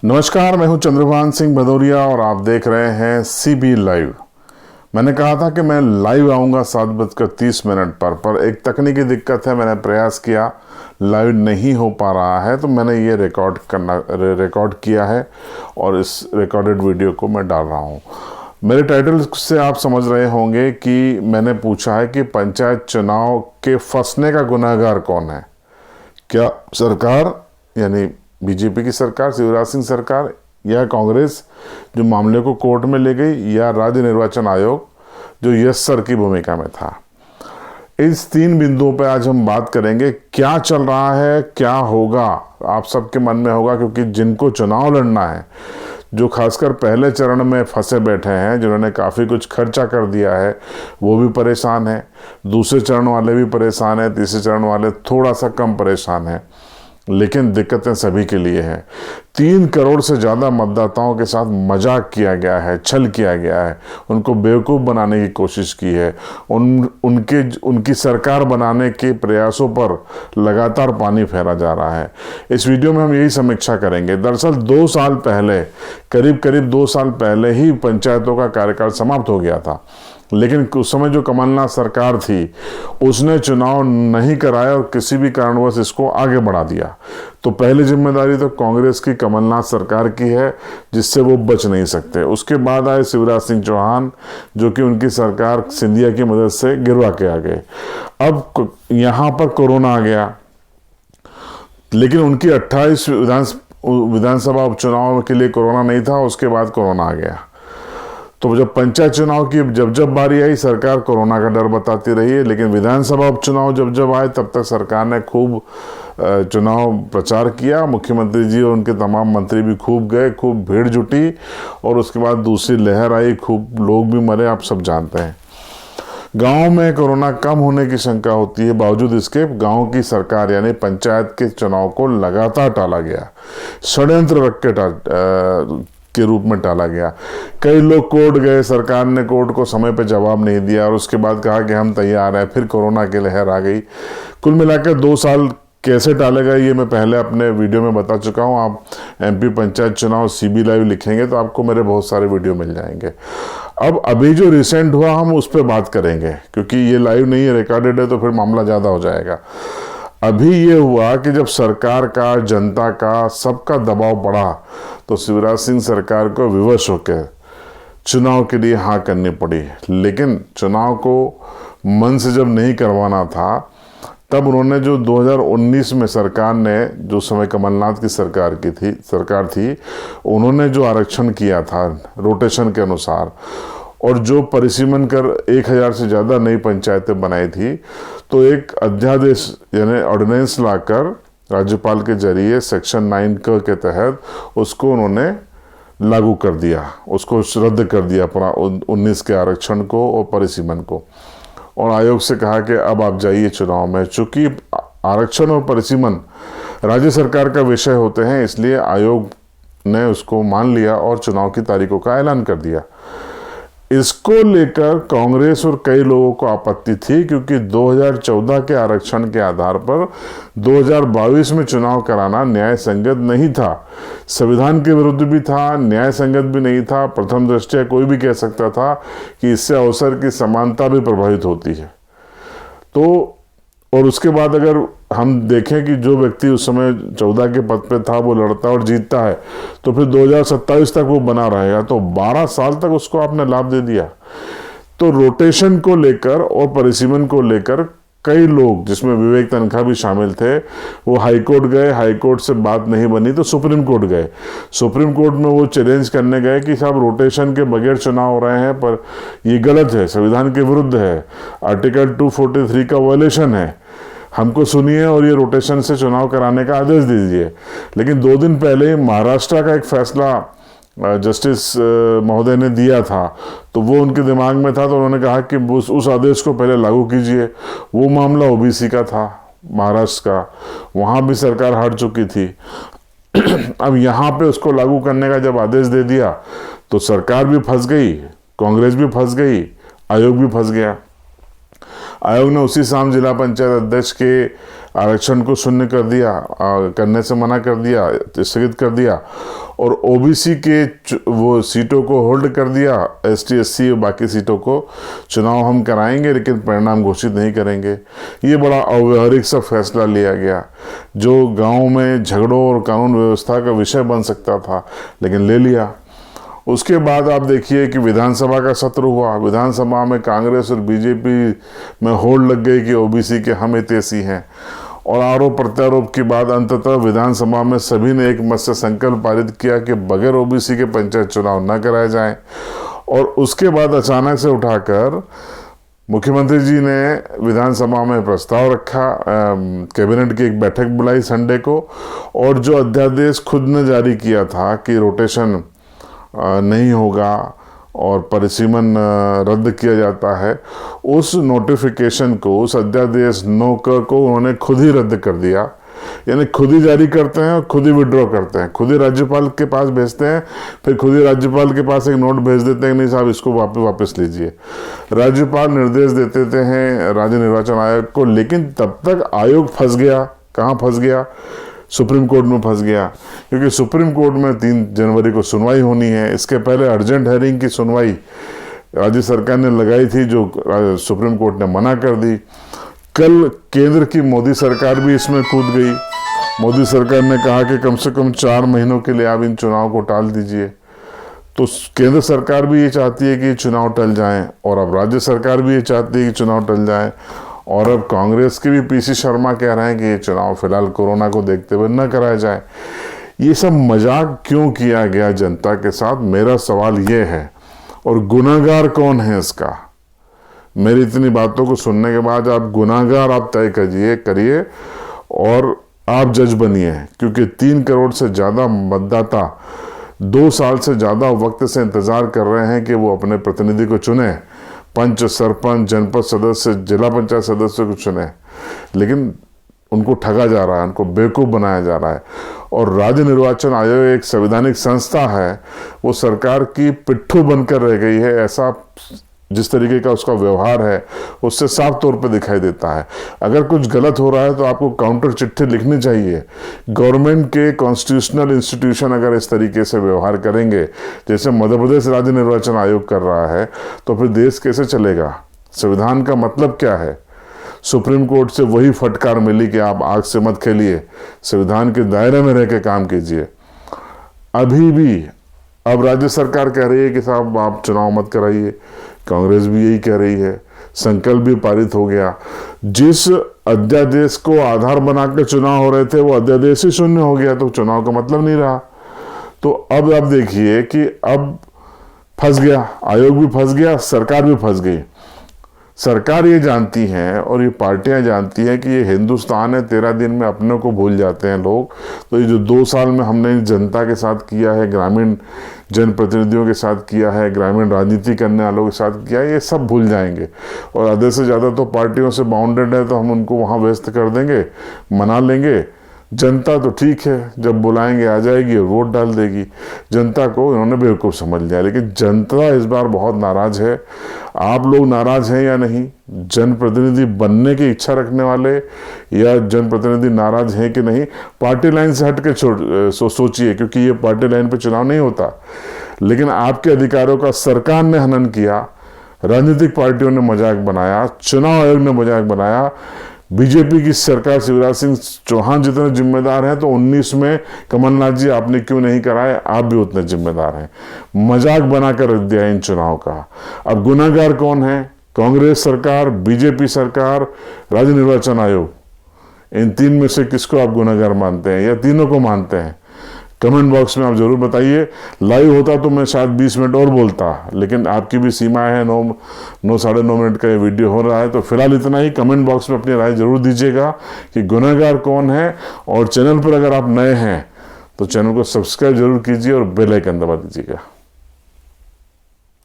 नमस्कार, मैं हूं चंद्रभान सिंह भदौरिया और आप देख रहे हैं सीबी लाइव। मैंने कहा था कि मैं लाइव आऊंगा 7:30 पर एक तकनीकी दिक्कत है। मैंने प्रयास किया, लाइव नहीं हो पा रहा है, तो मैंने ये रिकॉर्ड किया है और इस रिकॉर्डेड वीडियो को मैं डाल रहा हूं। मेरे टाइटल से आप समझ रहे होंगे कि मैंने पूछा है कि पंचायत चुनाव के फंसने का गुनहगार कौन है। क्या सरकार, यानी बीजेपी की सरकार, शिवराज सिंह सरकार, या कांग्रेस जो मामले को कोर्ट में ले गई, या राज्य निर्वाचन आयोग जो यस सर की भूमिका में था। इस 3 बिंदुओं पर आज हम बात करेंगे। क्या चल रहा है, क्या होगा, आप सबके मन में होगा, क्योंकि जिनको चुनाव लड़ना है, जो खासकर पहले चरण में फंसे बैठे हैं, जिन्होंने काफ़ी कुछ खर्चा कर दिया है, वो भी परेशान है। दूसरे चरण वाले भी परेशान है, तीसरे चरण वाले थोड़ा सा कम परेशान है, लेकिन दिक्कतें सभी के लिए हैं। 3 करोड़ से ज़्यादा मतदाताओं के साथ मजाक किया गया है, छल किया गया है, उनको बेवकूफ़ बनाने की कोशिश की है। उनकी सरकार बनाने के प्रयासों पर लगातार पानी फेरा जा रहा है। इस वीडियो में हम यही समीक्षा करेंगे। दरअसल 2 साल पहले, करीब 2 साल पहले ही पंचायतों का कार्यकाल समाप्त हो गया था, लेकिन उस समय जो कमलनाथ सरकार थी उसने चुनाव नहीं कराया और किसी भी कारणवश इसको आगे बढ़ा दिया। तो पहली जिम्मेदारी तो कांग्रेस की, कमलनाथ सरकार की है, जिससे वो बच नहीं सकते। उसके बाद आए शिवराज सिंह चौहान, जो कि उनकी सरकार सिंधिया की मदद से गिरवा के आ गए। अब यहाँ पर कोरोना आ गया, लेकिन उनकी 28 विधानसभा उपचुनाव के लिए कोरोना नहीं था। उसके बाद कोरोना आ गया। तो जब पंचायत चुनाव की जब बारी आई, सरकार कोरोना का डर बताती रही है, लेकिन विधानसभा उपचुनाव जब आए, तब तक सरकार ने खूब चुनाव प्रचार किया। मुख्यमंत्री जी और उनके तमाम मंत्री भी खूब गए, खूब भीड़ जुटी, और उसके बाद दूसरी लहर आई, खूब लोग भी मरे, आप सब जानते हैं। गांव में कोरोना कम होने की शंका होती है, बावजूद इसके गांव की सरकार यानी पंचायत के चुनाव को लगातार टाला गया, षड्यंत्र रख के रूप में टाला गया। कई लोग कोर्ट गए, सरकार ने कोर्ट को समय पर जवाब नहीं दिया और उसके बाद कहा कि हम तैयार हैं। फिर कोरोना की लहर आ गई। कुल मिलाकर 2 साल कैसे टाले गए, ये मैं पहले अपने वीडियो में बता चुका हूं। आप एमपी पंचायत चुनाव सीबी लाइव लिखेंगे तो आपको मेरे बहुत सारे वीडियो मिल जाएंगे। अब अभी जो रिसेंट हुआ, हम उस पर बात करेंगे, क्योंकि ये लाइव नहीं है, रिकॉर्डेड है, तो फिर मामला ज़्यादा हो जाएगा। अभी ये हुआ कि जब सरकार का, जनता का, सबका दबाव बढ़ा, तो शिवराज सिंह सरकार को विवश होकर चुनाव के लिए हाँ करनी पड़ी। लेकिन चुनाव को मन से जब नहीं करवाना था, तब उन्होंने जो 2019 में सरकार ने, जो समय कमलनाथ की सरकार थी, उन्होंने जो आरक्षण किया था रोटेशन के अनुसार, और जो परिसीमन कर 1000 से ज़्यादा नई पंचायतें बनाई थी, तो एक अध्यादेश यानी ऑर्डिनेंस लाकर राज्यपाल के जरिए सेक्शन 9 के तहत उसको उन्होंने लागू कर दिया, उसको रद्द कर दिया, पूरा 19 के आरक्षण को और परिसीमन को, और आयोग से कहा कि अब आप जाइए चुनाव में। चूंकि आरक्षण और परिसीमन राज्य सरकार का विषय होते हैं, इसलिए आयोग ने उसको मान लिया और चुनाव की तारीखों का ऐलान कर दिया। इसको लेकर कांग्रेस और कई लोगों को आपत्ति थी, क्योंकि 2014 के आरक्षण के आधार पर 2022 में चुनाव कराना न्याय संगत नहीं था, संविधान के विरुद्ध भी था, न्याय संगत भी नहीं था। प्रथम दृष्टया कोई भी कह सकता था कि इससे अवसर की समानता भी प्रभावित होती है। तो और उसके बाद अगर हम देखें कि जो व्यक्ति उस समय 14 के पद पे था, वो लड़ता और जीतता है, तो फिर 2027 तक वो बना रहेगा, तो 12 साल तक उसको आपने लाभ दे दिया। तो रोटेशन को लेकर और परिसीमन को लेकर कई लोग, जिसमें विवेक तनखा भी शामिल थे, वो हाईकोर्ट गए। हाईकोर्ट से बात नहीं बनी तो सुप्रीम कोर्ट गए। सुप्रीम कोर्ट में वो चैलेंज करने गए कि साहब, रोटेशन के बगैर चुनाव हो रहे हैं, पर ये गलत है, संविधान के विरुद्ध है, आर्टिकल 243 का वायलेशन है, हमको सुनिए और ये रोटेशन से चुनाव कराने का आदेश दीजिए। लेकिन 2 दिन पहले महाराष्ट्र का एक फैसला जस्टिस महोदय ने दिया था, तो वो उनके दिमाग में था, तो उन्होंने कहा कि उस आदेश को पहले लागू कीजिए। वो मामला ओबीसी का था, महाराष्ट्र का, वहाँ भी सरकार हार चुकी थी। अब यहाँ पे उसको लागू करने का जब आदेश दे दिया, तो सरकार भी फंस गई, कांग्रेस भी फंस गई, आयोग भी फंस गया। आयोग ने उसी शाम जिला पंचायत अध्यक्ष के आरक्षण को शून्य कर दिया, करने से मना कर दिया, स्थगित कर दिया, और ओबीसी के वो सीटों को होल्ड कर दिया। एसटी एससी और बाकी सीटों को चुनाव हम कराएंगे लेकिन परिणाम घोषित नहीं करेंगे। ये बड़ा अव्यवहारिक सा फैसला लिया गया जो गाँव में झगड़ों और कानून व्यवस्था का विषय बन सकता था, लेकिन ले लिया। उसके बाद आप देखिए कि विधानसभा का सत्र हुआ। विधानसभा में कांग्रेस और बीजेपी में होड़ लग गई कि ओबीसी के हम हितैषी हैं, और आरोप प्रत्यारोप के बाद अंततः विधानसभा में सभी ने एक मत से संकल्प पारित किया कि बगैर ओबीसी के पंचायत चुनाव न कराए जाएं। और उसके बाद अचानक से उठाकर मुख्यमंत्री जी ने विधानसभा में प्रस्ताव रखा, कैबिनेट की एक बैठक बुलाई संडे को, और जो अध्यादेश खुद ने जारी किया था कि रोटेशन नहीं होगा और परिसीमन रद्द किया जाता है, उस नोटिफिकेशन को, उस अध्यादेश 9 को उन्होंने खुद ही रद्द कर दिया। यानी खुद ही जारी करते हैं और खुद ही विड्रॉ करते हैं, खुद ही राज्यपाल के पास भेजते हैं, फिर खुद ही राज्यपाल के पास एक नोट भेज देते हैं कि नहीं साहब इसको वापस लीजिए। राज्यपाल निर्देश देते हैं राज्य निर्वाचन आयोग को, लेकिन तब तक आयोग फंस गया। कहाँ फंस गया? सुप्रीम कोर्ट में फंस गया, क्योंकि सुप्रीम कोर्ट में 3 जनवरी को सुनवाई होनी है। इसके पहले अर्जेंट हेयरिंग की सुनवाई राज्य सरकार ने लगाई थी, जो सुप्रीम कोर्ट ने मना कर दी। कल केंद्र की मोदी सरकार भी इसमें कूद गई। मोदी सरकार ने कहा कि कम से कम 4 महीनों के लिए आप इन चुनाव को टाल दीजिए। तो केंद्र सरकार भी ये चाहती है कि चुनाव टल जाएं, और अब राज्य सरकार भी ये चाहती है कि चुनाव टल जाएं, और अब कांग्रेस के भी पीसी शर्मा कह रहे हैं कि ये चुनाव फिलहाल कोरोना को देखते हुए न कराया जाए। ये सब मजाक क्यों किया गया जनता के साथ, मेरा सवाल ये है। और गुनाहगार कौन है इसका? मेरी इतनी बातों को सुनने के बाद आप गुनाहगार आप तय करिए और आप जज बनिए, क्योंकि 3 करोड़ से ज़्यादा मतदाता 2 साल से ज़्यादा वक्त से इंतज़ार कर रहे हैं कि वो अपने प्रतिनिधि को चुने। पंच, सरपंच, जनपद सदस्य, जिला पंचायत सदस्य को चुने, लेकिन उनको ठगा जा रहा है, उनको बेवकूफ़ बनाया जा रहा है। और राज्य निर्वाचन आयोग एक संवैधानिक संस्था है, वो सरकार की पिट्ठू बनकर रह गई है। ऐसा जिस तरीके का उसका व्यवहार है उससे साफ तौर पे दिखाई देता है। अगर कुछ गलत हो रहा है तो आपको काउंटर चिट्ठी लिखनी चाहिए। गवर्नमेंट के कॉन्स्टिट्यूशनल इंस्टीट्यूशन अगर इस तरीके से व्यवहार करेंगे जैसे मध्य प्रदेश राज्य निर्वाचन आयोग कर रहा है, तो फिर देश कैसे चलेगा? संविधान का मतलब क्या है? सुप्रीम कोर्ट से वही फटकार मिली कि आप आग से मत खेलिए, संविधान के दायरे में रह के काम कीजिए। अभी भी अब राज्य सरकार कह रही है कि साहब आप चुनाव मत कराइए, कांग्रेस भी यही कह रही है, संकल्प भी पारित हो गया। जिस अध्यादेश को आधार बनाकर चुनाव हो रहे थे वो अध्यादेश ही शून्य हो गया, तो चुनाव का मतलब नहीं रहा। तो अब आप देखिए कि अब फंस गया, आयोग भी फंस गया, सरकार भी फंस गई। सरकार ये जानती है और ये पार्टियां जानती हैं कि ये हिंदुस्तान है, 13 दिन में अपने को भूल जाते हैं लोग। तो ये जो 2 साल में हमने जनता के साथ किया है, ग्रामीण जनप्रतिनिधियों के साथ किया है, ग्रामीण राजनीति करने वालों के साथ किया है, ये सब भूल जाएंगे। और आधे से ज़्यादा तो पार्टियों से बाउंडेड है, तो हम उनको वहाँ व्यस्त कर देंगे, मना लेंगे। जनता तो ठीक है, जब बुलाएंगे आ जाएगी और वोट डाल देगी। जनता को इन्होंने बेवकूफ़ समझ लिया, लेकिन जनता इस बार बहुत नाराज़ है। आप लोग नाराज़ हैं या नहीं? जनप्रतिनिधि बनने की इच्छा रखने वाले या जनप्रतिनिधि नाराज़ हैं कि नहीं? पार्टी लाइन से हट के सोचिए, क्योंकि ये पार्टी लाइन पे चुनाव नहीं होता। लेकिन आपके अधिकारों का सरकार ने हनन किया, राजनीतिक पार्टियों ने मजाक बनाया, चुनाव आयोग ने मजाक बनाया। बीजेपी की सरकार, शिवराज सिंह चौहान जितने जिम्मेदार हैं, तो 19 में कमलनाथ जी आपने क्यों नहीं कराए, आप भी उतने जिम्मेदार हैं। मजाक बनाकर रख दिया इन चुनाव का। अब गुनाहगार कौन है? कांग्रेस सरकार, बीजेपी सरकार, राज्य निर्वाचन आयोग। इन 3 में से किसको आप गुनाहगार मानते हैं या तीनों को मानते हैं? कमेंट बॉक्स में आप जरूर बताइए। लाइव होता तो मैं शायद 20 मिनट और बोलता, लेकिन आपकी भी सीमाएं हैं। 9 साढ़े 9 मिनट का ये वीडियो हो रहा है, तो फिलहाल इतना ही। कमेंट बॉक्स में अपनी राय जरूर दीजिएगा कि गुनहगार कौन है। और चैनल पर अगर आप नए हैं तो चैनल को सब्सक्राइब जरूर कीजिए और बेल आइकन दबा दीजिएगा।